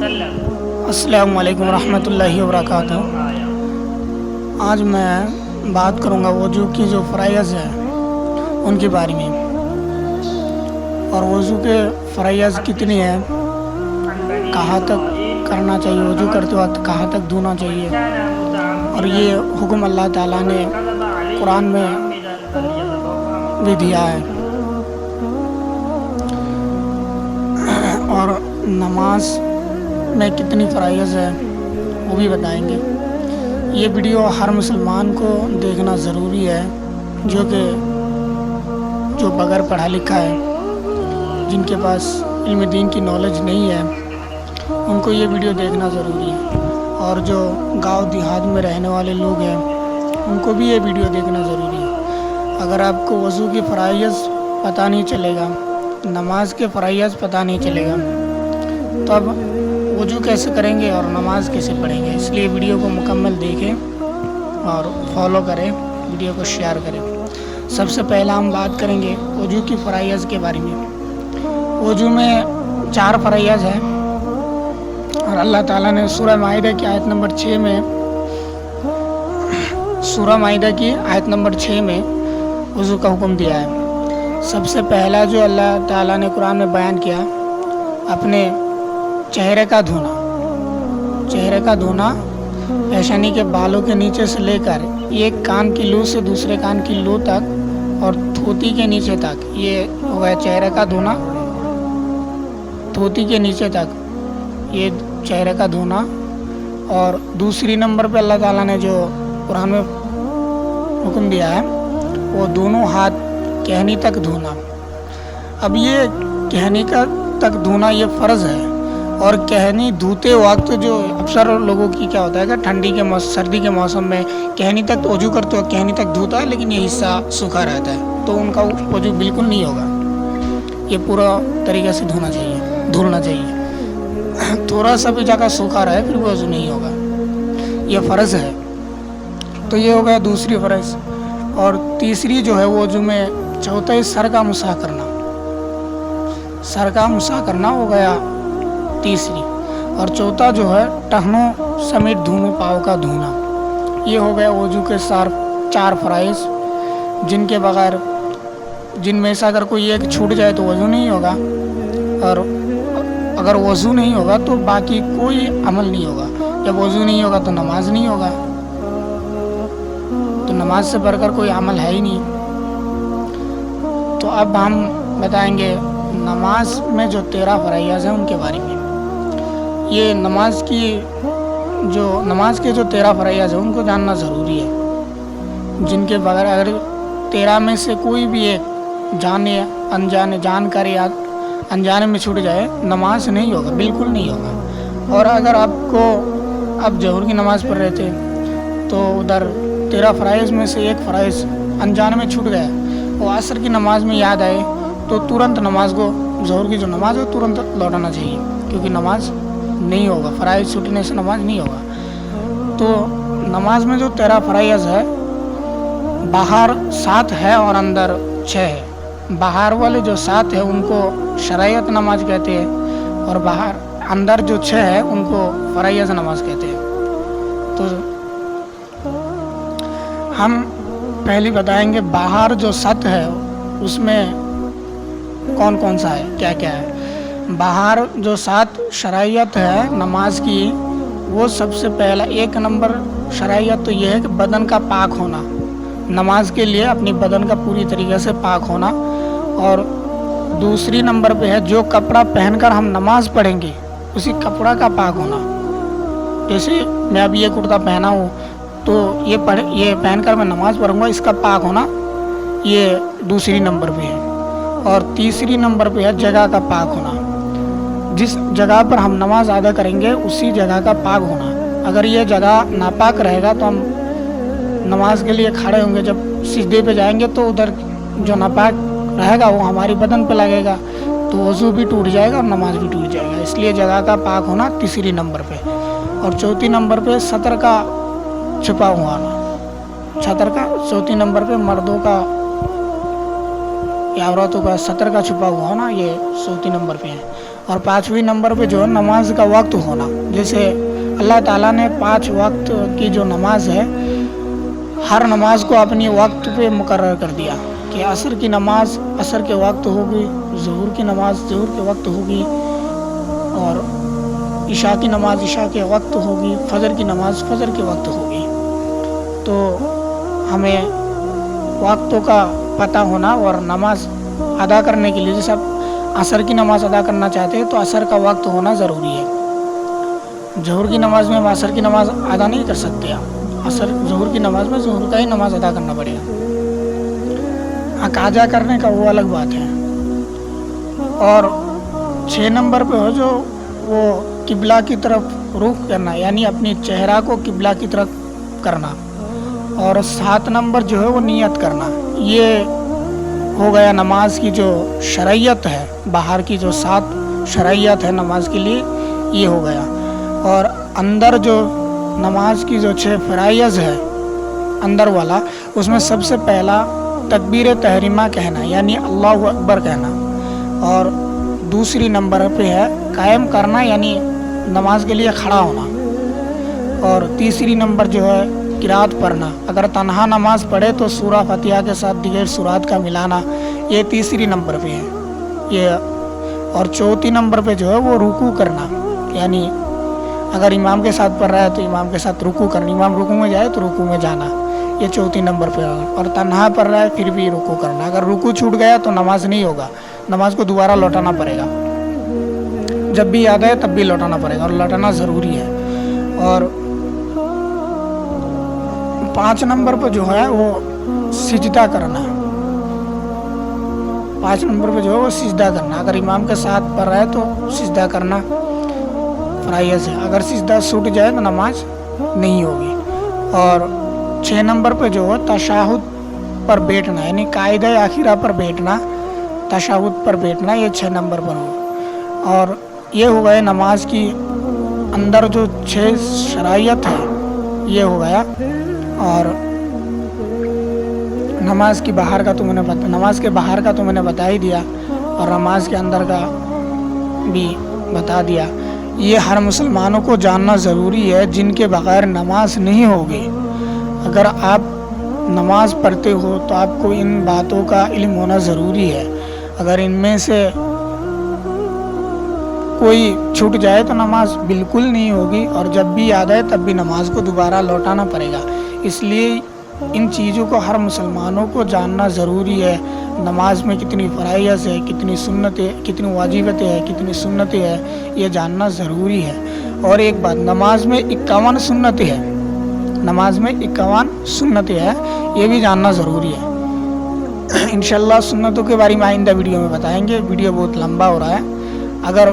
अस्सलामु अलैकुम रहमतुल्लाहि वबरकातुहू। आज मैं बात करूँगा वज़ू की जो फ़राइज़ है उनके बारे में, और वज़ू के फ़राइज़ कितनी हैं, कहाँ तक करना चाहिए, वज़ू करते वक्त कहाँ तक धोना चाहिए, और ये हुक्म अल्लाह ताला ने कुरान में भी दिया है। और नमाज में कितनी फ़राइज़ है वो भी बताएंगे। ये वीडियो हर मुसलमान को देखना ज़रूरी है, जो बगैर पढ़ा लिखा है, जिनके पास इल्म दीन की नॉलेज नहीं है, उनको ये वीडियो देखना ज़रूरी है। और जो गांव देहात में रहने वाले लोग हैं उनको भी ये वीडियो देखना ज़रूरी है। अगर आपको वज़ू की फ़राइज़ पता नहीं चलेगा, नमाज के फ़राइज़ पता नहीं चलेगा, तो अब वज़ू कैसे करेंगे और नमाज कैसे पढ़ेंगे। इसलिए वीडियो को मुकम्मल देखें और फॉलो करें, वीडियो को शेयर करें। सबसे पहला हम बात करेंगे वज़ू की फ़राइज़ के बारे में। वज़ू में 4 फ़राइज़ हैं, और अल्लाह ताला ने सूरह माइदा की आयत नंबर 6 में वज़ू का हुक्म दिया है। सबसे पहला जो अल्लाह ताला ने कुरान में बयान किया, अपने चेहरे का धोना पेशानी के बालों के नीचे से लेकर एक कान की लू से दूसरे कान की लू तक और थोती के नीचे तक, ये हो गया चेहरे का धोना। थोती के नीचे तक ये चेहरे का धोना। और दूसरी नंबर पे अल्लाह ताला ने जो कुरान में हुक्म दिया है वो दोनों हाथ कहनी तक धोना। अब ये कहनी का तक धोना ये फ़र्ज़ है, और कहनी धोते वक्त जो अक्सर लोगों की क्या होता है कि सर्दी के मौसम में कहनी तक तो वज़ू करते वक्त कहनी तक धोता है, लेकिन ये हिस्सा सूखा रहता है, तो उनका वज़ू बिल्कुल नहीं होगा। ये पूरा तरीके से धुलना चाहिए। थोड़ा सा भी जगह सूखा रहे फिर वज़ू नहीं होगा, ये फ़र्ज़ है। तो ये हो गया दूसरी फ़र्ज़। और तीसरी जो है वज़ू में चौथा है सर का मुसाह करना हो गया तीसरी। और चौथा जो है टखनों समेत दोनों पाँव का धोना। ये हो गया वज़ू के 4 फ़राइज़, जिनमें से अगर कोई एक छूट जाए तो वज़ू नहीं होगा, और अगर वज़ू नहीं होगा तो बाकी कोई अमल नहीं होगा। जब वज़ू नहीं होगा तो नमाज नहीं होगा, तो नमाज से बढ़कर कोई अमल है ही नहीं। तो अब हम बताएंगे नमाज में जो 13 फ़राइज़ हैं उनके बारे में। ये नमाज के जो 13 फ़राइज़ हैं उनको जानना ज़रूरी है, जिनके बगैर अगर 13 में से कोई भी एक जानकारी अनजाने में छूट जाए, नमाज नहीं होगा, बिल्कुल नहीं होगा। और अगर आप ज़ोहर की नमाज़ पढ़ रहे थे तो उधर 13 फ़राइज़ में से एक फ़राइज़ अनजाने में छूट गया, वो असर की नमाज में याद आए तो तुरंत नमाज को, ज़ोहर की जो नमाज है तुरंत लौटाना चाहिए, क्योंकि नमाज नहीं होगा, फ़राइज़ छूटने से नमाज नहीं होगा। तो नमाज में जो 13 फ़राइज़ है, बाहर 7 है और अंदर 6 है। बाहर वाले जो 7 है उनको शरायत नमाज कहते हैं, और अंदर जो 6 है उनको फ़राइज़ नमाज कहते हैं। तो हम पहले बताएंगे बाहर जो 7 है उसमें कौन कौन सा है, क्या क्या है। बाहर जो 7 शरायत है नमाज की, वो सबसे पहला 1 नंबर शरायत तो ये है कि बदन का पाक होना। नमाज के लिए अपनी बदन का पूरी तरीके से पाक होना। और दूसरी नंबर पे है जो कपड़ा पहनकर हम नमाज पढ़ेंगे उसी कपड़ा का पाक होना। जैसे मैं अभी ये कुर्ता पहना हूँ तो ये पहनकर मैं नमाज पढ़ूँगा, इसका पाक होना ये दूसरी नंबर पे है। और तीसरी नंबर पे है जगह का पाक होना, जिस जगह पर हम नमाज अदा करेंगे उसी जगह का पाक होना। अगर ये जगह नापाक रहेगा तो हम नमाज के लिए खड़े होंगे, जब सिजदे पे जाएंगे तो उधर जो नापाक रहेगा वो हमारी बदन पे लगेगा, तो वज़ू भी टूट जाएगा और नमाज भी टूट जाएगा। इसलिए जगह का पाक होना तीसरी नंबर पे। और चौथी नंबर पे सतर का छुपा हुआ होना। चौथी नंबर पे मर्दों का या औरतों का सतर का छुपा हुआ होना, ये चौथी नंबर पे है। اور 5ویں نمبر پہ جو ہے نماز کا وقت ہونا. جیسے اللہ تعالیٰ نے 5 وقت کی جو نماز ہے ہر نماز کو اپنی وقت پہ مقرر کر دیا کہ عصر کی نماز عصر کے وقت ہوگی، ظہر کی نماز ظہر کے وقت ہوگی، اور عشاء کی نماز عشاء کے وقت ہوگی، فجر کی نماز فجر کے وقت ہوگی. تو ہمیں وقتوں کا پتہ ہونا اور نماز ادا کرنے کے لیے جیسے آپ عصر کی نماز ادا کرنا چاہتے ہیں تو عصر کا وقت ہونا ضروری ہے. ظہر کی نماز میں عصر کی نماز ادا نہیں کر سکتے آپ. ظہر کی نماز میں ظہر کا ہی نماز ادا کرنا پڑے گا. قضا کرنے کا وہ الگ بات ہے. اور 6 نمبر پہ ہو جو وہ قبلہ کی طرف رخ کرنا، یعنی اپنی چہرہ کو قبلہ کی طرف کرنا. اور 7 نمبر جو ہے وہ نیت کرنا. یہ ہو گیا نماز کی جو شرعیت ہے، باہر کی جو 7 شرعیت ہے نماز کے لیے یہ ہو گیا. اور اندر جو نماز کی جو 6 فرائض ہے اندر والا، اس میں سب سے پہلا تکبیر تحریمہ کہنا یعنی اللہ اکبر کہنا. اور دوسری نمبر پہ ہے قائم کرنا یعنی نماز کے لیے کھڑا ہونا. اور تیسری نمبر جو ہے قرات پڑھنا. اگر تنہا نماز پڑھے تو سورہ فاتحہ کے ساتھ دیگر سورات کا ملانا، یہ تیسری نمبر پہ ہے یہ. اور چوتھی نمبر پہ جو ہے وہ رکوع کرنا، یعنی اگر امام کے ساتھ پڑھ رہا ہے تو امام کے ساتھ رکوع کرنا، امام رکوع میں جائے تو رکوع میں جانا، یہ چوتھی نمبر پہ ہوگا. اور تنہا پڑھ رہا ہے پھر بھی رکوع کرنا. اگر رکوع چھوٹ گیا تو نماز نہیں ہوگا، نماز کو دوبارہ لوٹانا پڑے گا. جب بھی یاد آئے تب بھی لوٹانا پڑے گا اور لوٹانا ضروری ہے. اور 5 نمبر پہ جو ہے وہ سجدہ کرنا. 5 نمبر پہ جو ہے وہ سجدہ کرنا. اگر امام کے ساتھ پڑھ رہا ہے تو سجدہ کرنا فرائض ہے. اگر سجدہ چھوٹ جائے تو نماز نہیں ہوگی. اور 6 نمبر پہ جو ہے تشہد پر بیٹھنا یعنی قاعدہ آخرہ پر بیٹھنا، تشہد پر بیٹھنا، یہ 6 نمبر پر ہو. اور یہ ہو گئے نماز کی اندر جو 6 شرائط ہے یہ ہو گیا. اور نماز کے باہر کا تو میں نے بتا ہی دیا، اور نماز کے اندر کا بھی بتا دیا. یہ ہر مسلمانوں کو جاننا ضروری ہے جن کے بغیر نماز نہیں ہوگی. اگر آپ نماز پڑھتے ہو تو آپ کو ان باتوں کا علم ہونا ضروری ہے. اگر ان میں سے کوئی چھوٹ جائے تو نماز بالکل نہیں ہوگی، اور جب بھی یاد آئے تب بھی نماز کو دوبارہ لوٹانا پڑے گا. اس لیے ان چیزوں کو ہر مسلمانوں کو جاننا ضروری ہے. نماز میں کتنی فرائض ہے، کتنی سنتیں، کتنی واجبتیں ہیں، کتنی سنتیں ہیں، یہ جاننا ضروری ہے. اور ایک بات، نماز میں 51 سنتیں ہیں، نماز میں 51 سنتیں ہیں، یہ بھی جاننا ضروری ہے. انشاءاللہ سنتوں کے بارے میں آئندہ ویڈیو میں بتائیں گے. ویڈیو بہت لمبا ہو رہا ہے، اگر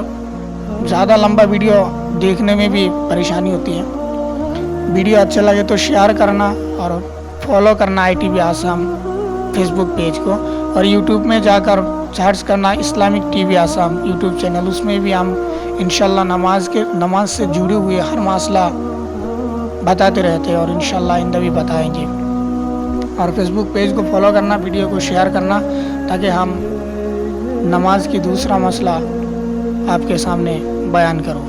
زیادہ لمبا ویڈیو دیکھنے میں بھی پریشانی ہوتی ہے. ویڈیو اچھا لگے تو شیئر کرنا اور فالو کرنا ITV Assam Facebook page کو. اور یوٹیوب میں جا کر سرچ کرنا Islamic TV Assam YouTube channel. اس میں بھی ہم انشاءاللہ نماز سے جڑے ہوئے ہر مسئلہ بتاتے رہتے ہیں، اور انشاءاللہ آئندہ بھی بتائیں گے. اور فیس بک پیج کو فالو کرنا، ویڈیو کو شیئر کرنا، تاکہ ہم نماز کی دوسرا مسئلہ آپ کے سامنے بیان کروں.